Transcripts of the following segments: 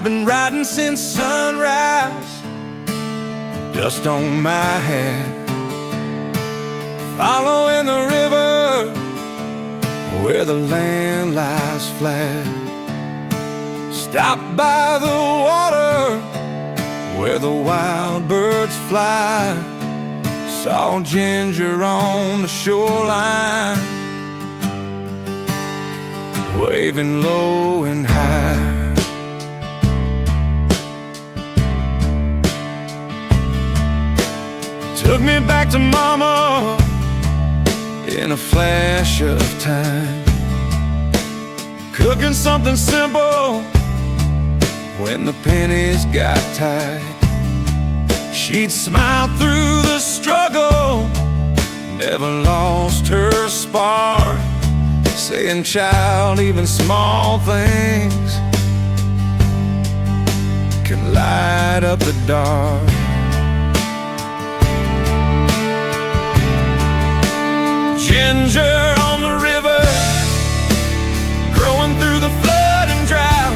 I've been riding since sunrise, dust on my hat, following the river where the land lies flat. Stop by the water where the wild birds fly. Saw Genjer on the shoreline, waving low and high. Took me back to mama in a flash of time, cooking something simple when the pennies got tight. She'd smile through the struggle, never lost her spark, saying, child, even small things can light up the dark. Genjer on the river, growing through the flood and drought,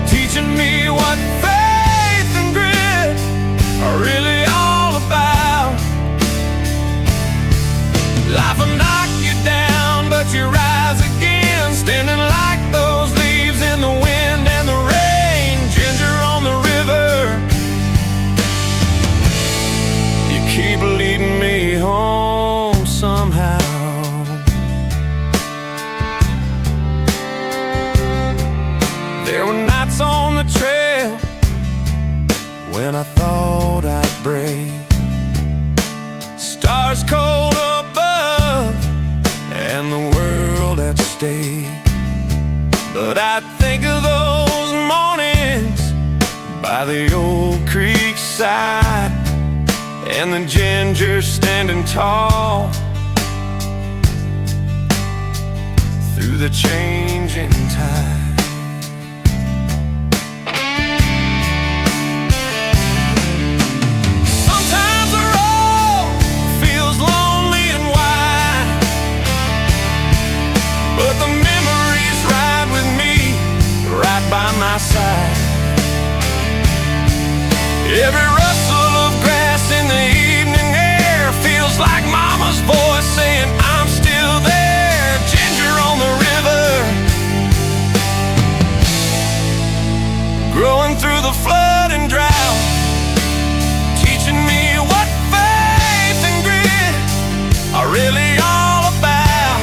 teaching me what faith and grit are really all about. Life will knock you down, but you rise again, standing like those leaves in the wind and the rain. Genjer on the river, you keep leading me home somehow. There were nights on the trail when I thought I'd break, stars cold above and the world at stake. But I think of those mornings by the old creek side, and the Genjer standing tall through the changing tide. Sometimes the road feels lonely and wide, but the memories ride with me right by my side. Every rustle of grass in the evening air feels like mama's voice saying, I'm still there. Genjer on the river, growing through the flood and drought, teaching me what faith and grit are really all about.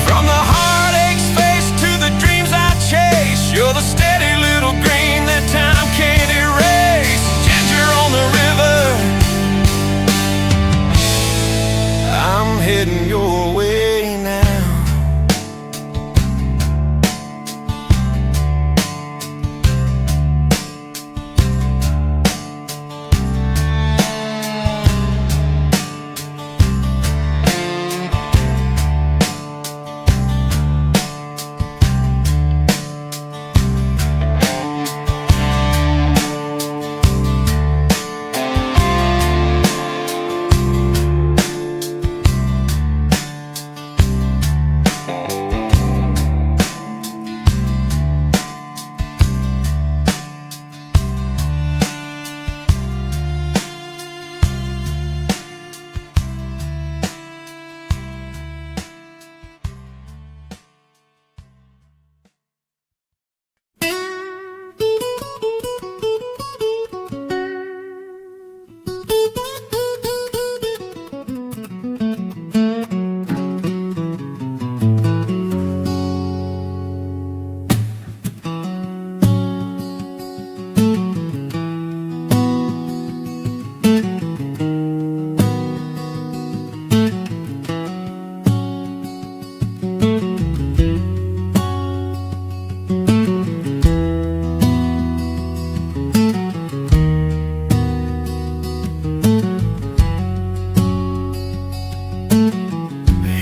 From the heartaches faced to the dreams I chase, you're the steady little green that time can't erase. Genjer on the river, I'm heading your way now.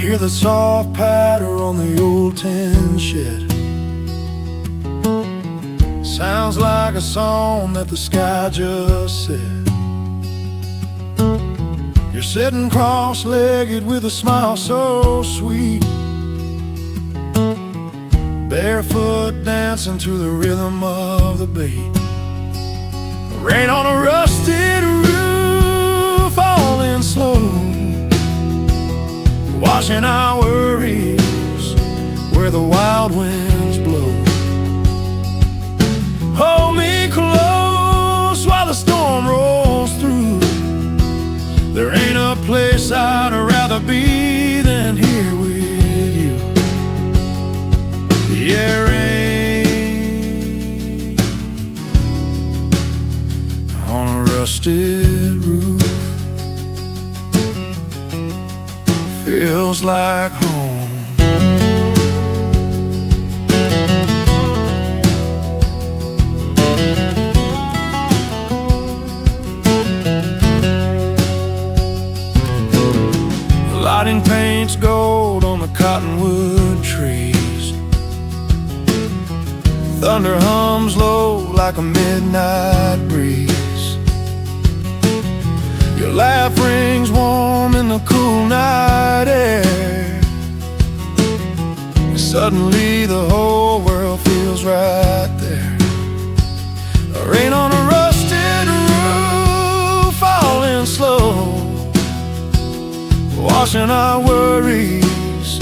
Hear the soft patter on the old tin shed. Sounds like a song that the sky just said. You're sitting cross-legged with a smile so sweet, barefoot dancing to the rhythm of the beat. Rain on a rusted roof, falling slow, washing our worries where the wild winds blow. Hold me close while the storm rolls through. There ain't a place I'd rather be than here with you. Yeah, rain on a rusted roof feels like home. Lighting paints gold on the cottonwood trees. Thunder hums low like a midnight breeze. Your laugh rings warm in the cool night air. And suddenly the whole world feels right there. Rain on a rusted roof, falling slow, washing our worries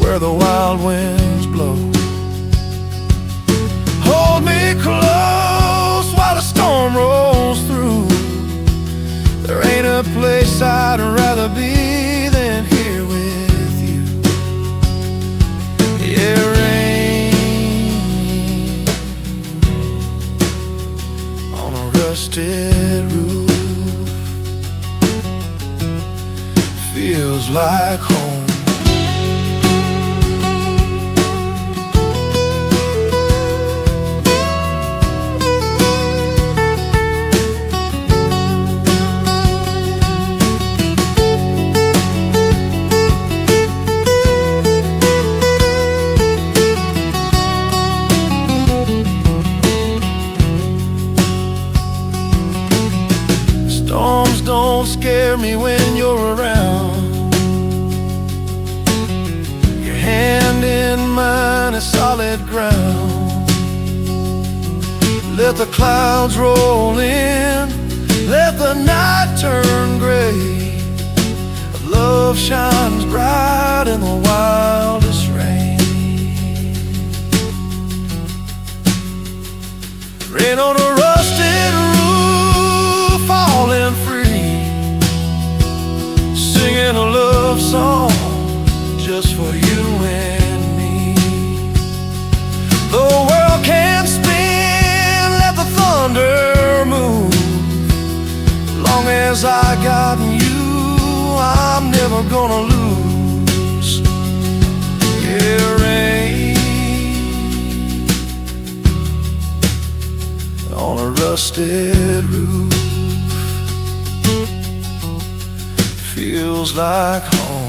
where the wild winds blow. Hold me close while the storm rolls through. There ain't a place I'd rather be than here with you. Yeah, rain on a rusted roof feels like home. Storms don't scare me when you're around. Your hand in mine is solid ground. Let the clouds roll in, let the night turn gray. Love shines bright in the wildest rain. Rain on a rusted roof, falling free, singing a love song just for you and me. The world can spin, let the thunder move. Long as I got you, I'm never gonna lose. Yeah, rain on a rusted roof feels like home.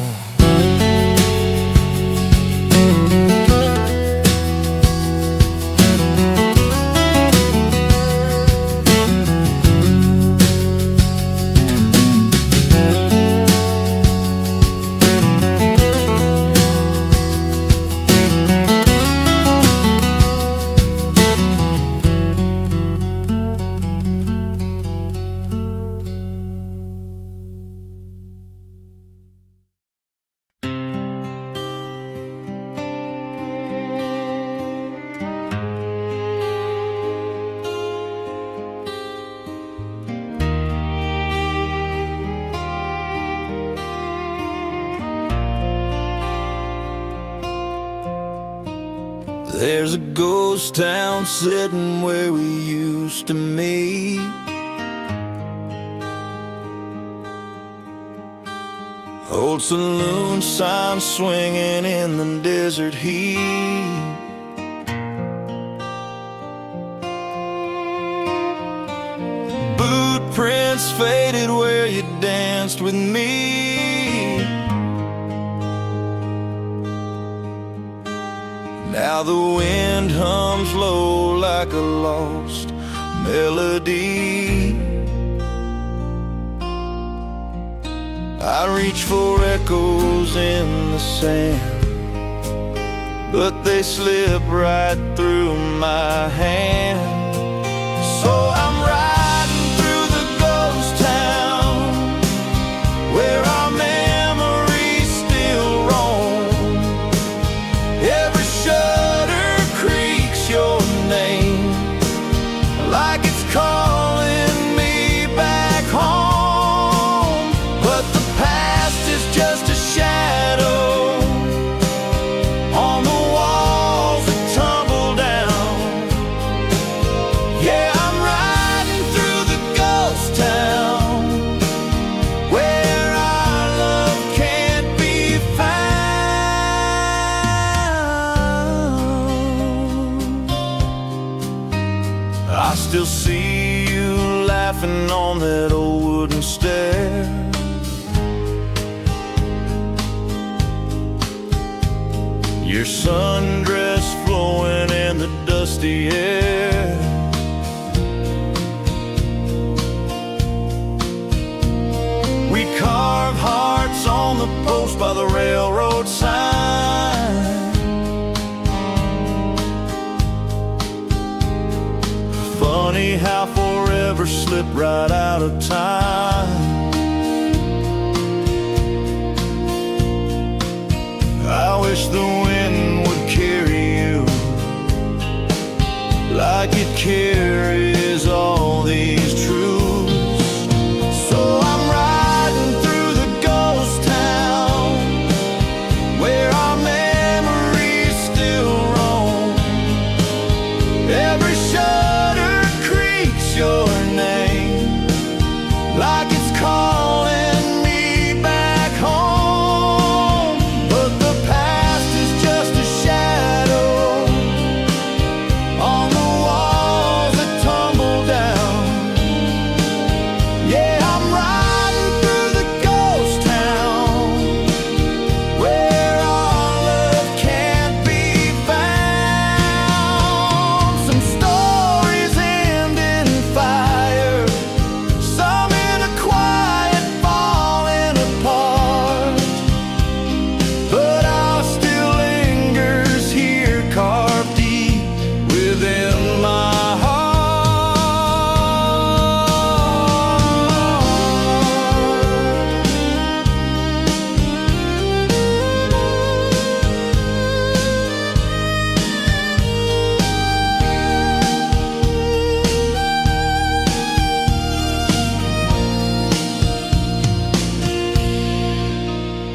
There's a ghost town sitting where we used to meet. Old saloon signs swinging in the desert heat. Boot prints faded where you danced with me. Now the wind hums low like a lost melody. I reach for echoes in the sand, but they slip right through my hand. So I'm riding through the ghost town where our memories still roam. Every shutter creaks your name, like it's calling me back home. But the past is just a shadow on the walls that tumble down. Yeah, I'm riding through the ghost town where our love can't be found. I still see you laughing on that old wooden stair. Your sundress flowing in the dusty air. We carve hearts on the post by the railroad sign. Funny how forever slipped right out of time. I wish the wind would carry you like it carries all these truths. So I'm riding through the ghost town where our memories still roam. Every shutter creaks your name, like it's calling me back home. But the past is just a shadow on the walls that tumble down. Yeah, I'm riding through the ghost town where our love can't be found. Some stories end in fire, some in a quiet falling apart. But our still lingers here, carved deep within my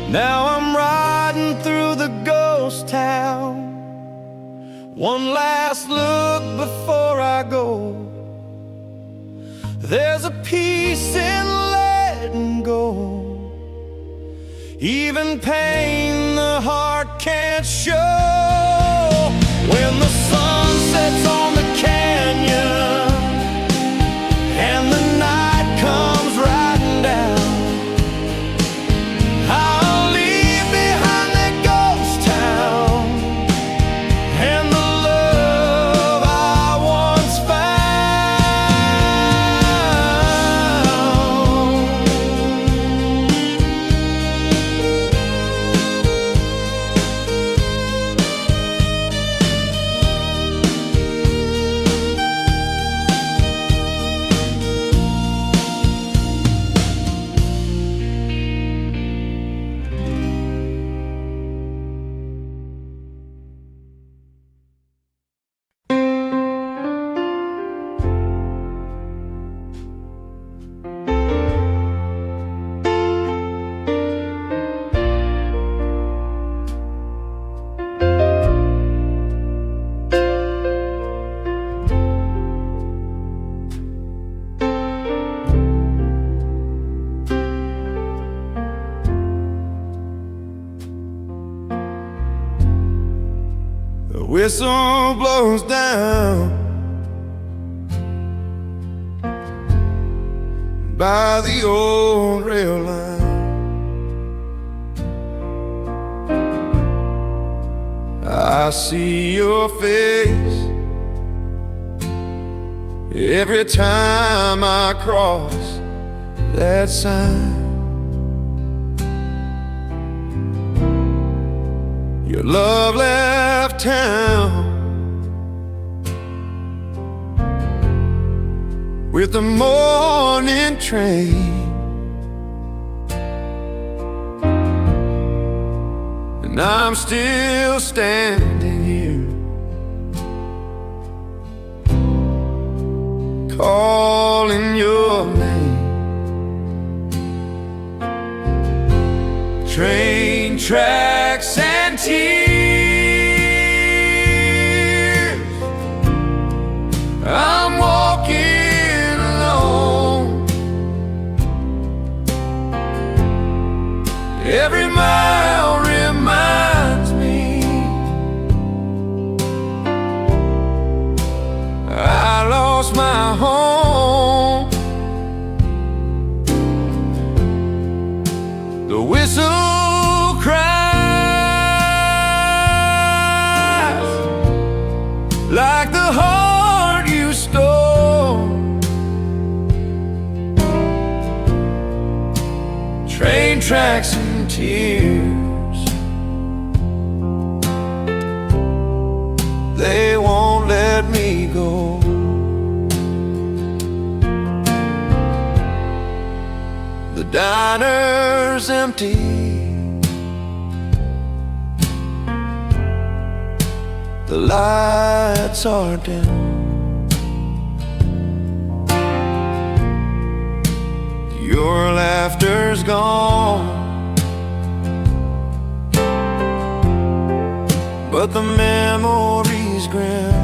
Now I'm riding through the ghost town. One last look before I go. There's a peace in letting go. Even pain the heart can't show. When the sun sets on the canyon and the night comes riding down, I'll leave behind that ghost town and the love I once whistle blows down by the old rail line. I see your face every time I cross that sign. Your love left left town with the morning train, and I'm still standing here calling your name. Train tracks and tears, I'm walking alone. Every mile reminds me I lost my home. The whistle cries like the heart you stole. Train tracks and tears, they won't let me go. The diner's empty, the lights are dim. Your laughter's gone, but the memory's grim.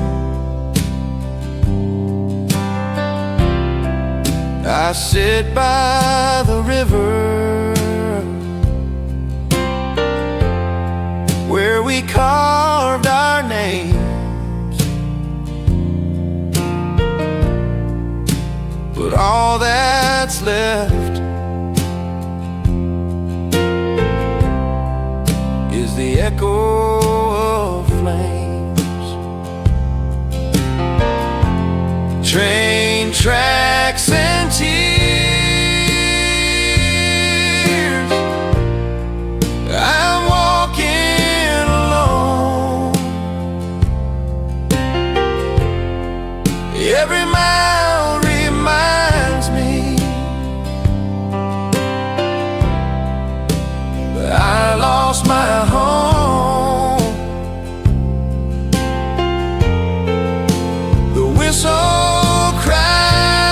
I sit by the river where we carved our names, but all that's left is the echo of flames. Train tracks and tears, I'm walking alone. Every mile reminds me that I lost my home. The whistle cries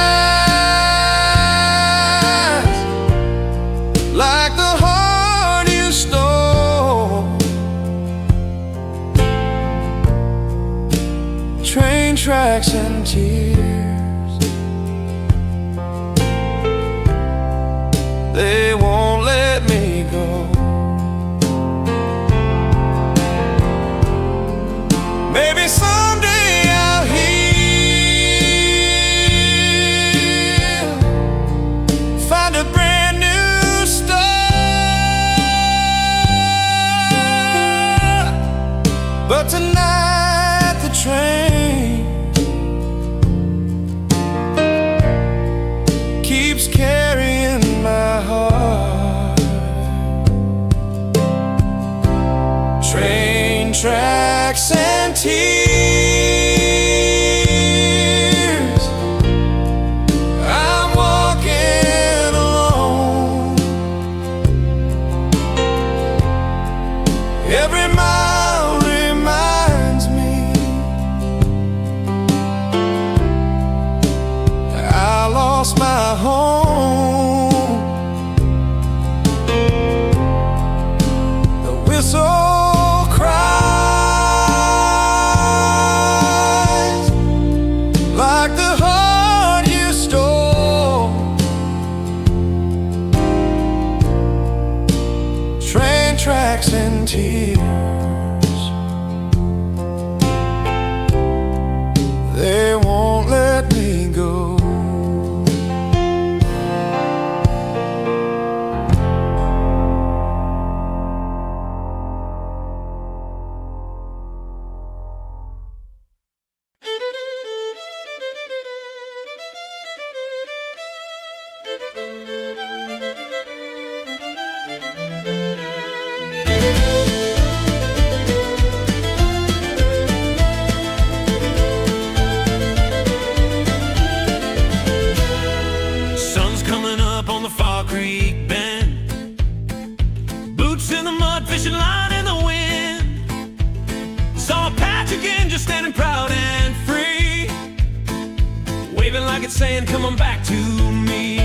saying, come on back to me.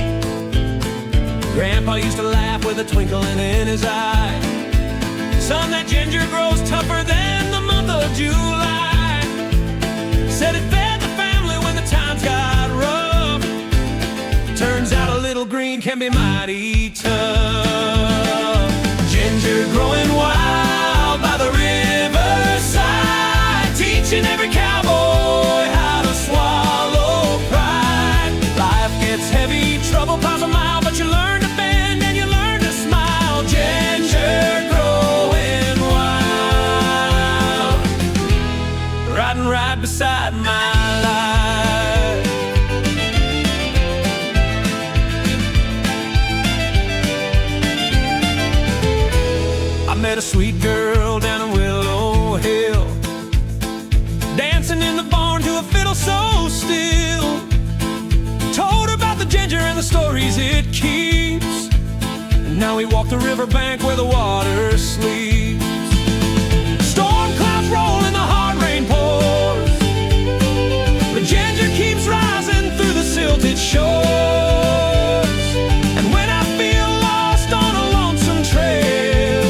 Grandpa used to laugh with a twinkle in his eye. Son, that ginger grows tougher than the month of July. Said it fed the family when the times got rough. Turns out a little green can be mighty tough. Ginger growing wild by the riverside, teaching every cowboy how to swallow pride. Life gets heavy, trouble piles a mile, but you learn to bend and you learn to smile. Ginger growing wild, riding right beside my life. I met a sweet girl down in Willow Hill, dancing in the barn to a fiddle so still. Told her about the ginger and the stories it keeps. And now we walk the riverbank where the water sleeps. Storm clouds roll and the hard rain pours, the ginger keeps rising through the silted shores. And when I feel lost on a lonesome trail,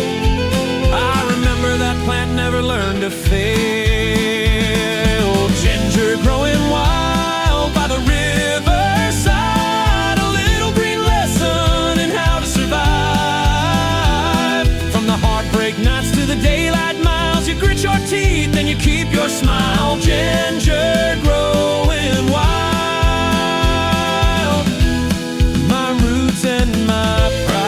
I remember that plant never learned to fail. Ginger growing wild by the riverside, a little green lesson in how to survive. From the heartbreak nights to the daylight miles, you grit your teeth and you keep your smile. Ginger growing wild, my roots and my pride.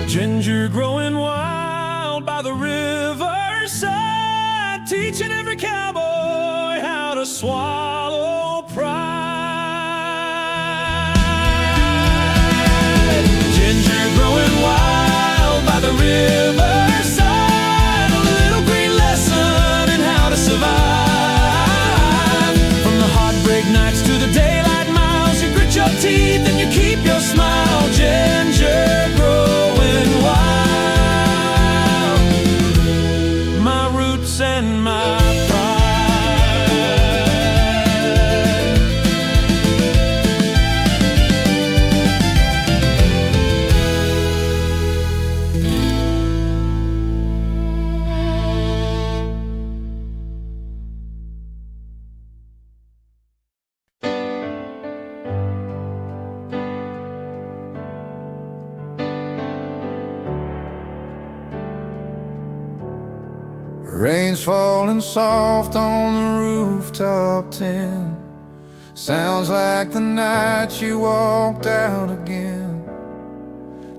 Ginger growing wild by the riverside, teaching every cowboy how to swallow pride. Ginger growing wild by the riverside, a little green lesson in how to survive. From the heartbreak nights to the daylight miles, you grit your teeth and you keep your smile. Ginger growing wild, my roots and my Rain's falling soft on the rooftop tin. Sounds like the night you walked out again.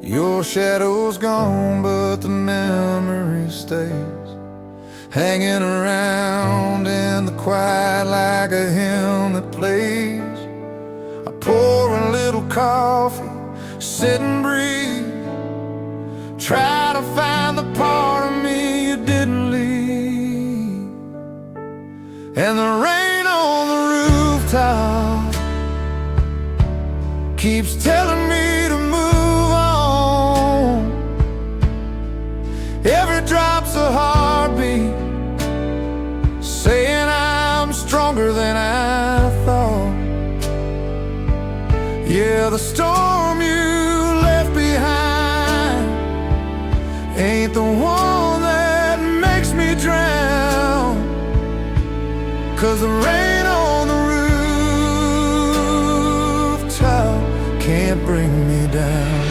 Your shadow's gone, but the memory stays, hanging around in the quiet like a hymn that plays. I pour a little coffee, sit and breathe, try to find the part of me you didn't leave. And the rain on the rooftop keeps telling me to move on. Every drop's a heartbeat, saying I'm stronger than I thought. Yeah, the storm you left behind ain't the one that makes me drown. 'Cause the rain on the rooftop can't bring me down.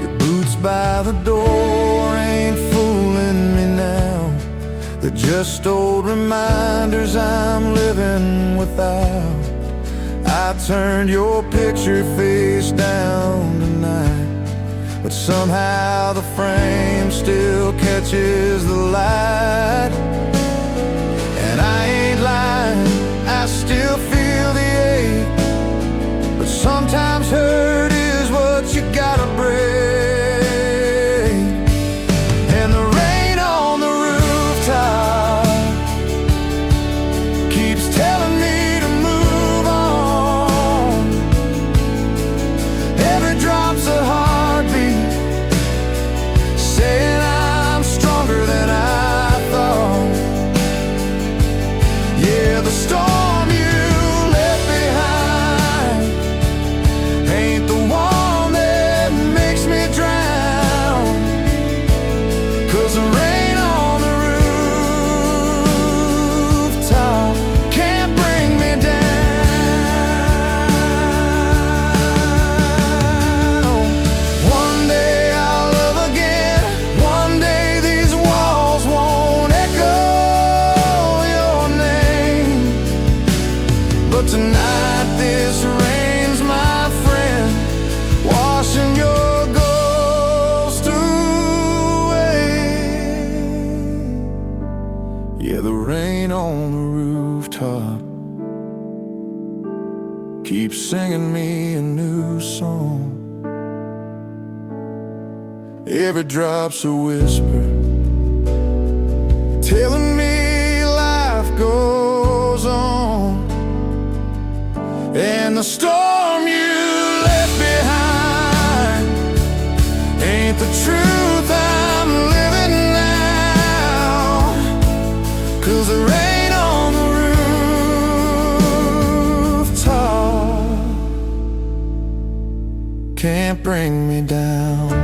Your boots by the door ain't fooling me now. They're just old reminders I'm living without. I turned your picture face down tonight, but somehow the frame still catches the light. And I ain't lying, I still feel the ache, but sometimes hurt is what you gotta break. on the rooftop. Keep singing me a new song. Every drop's a whisper, telling me life goes on. And the storm you left behind ain't the truth I'm living now. 'Cause the rain on the rooftop can't bring me down.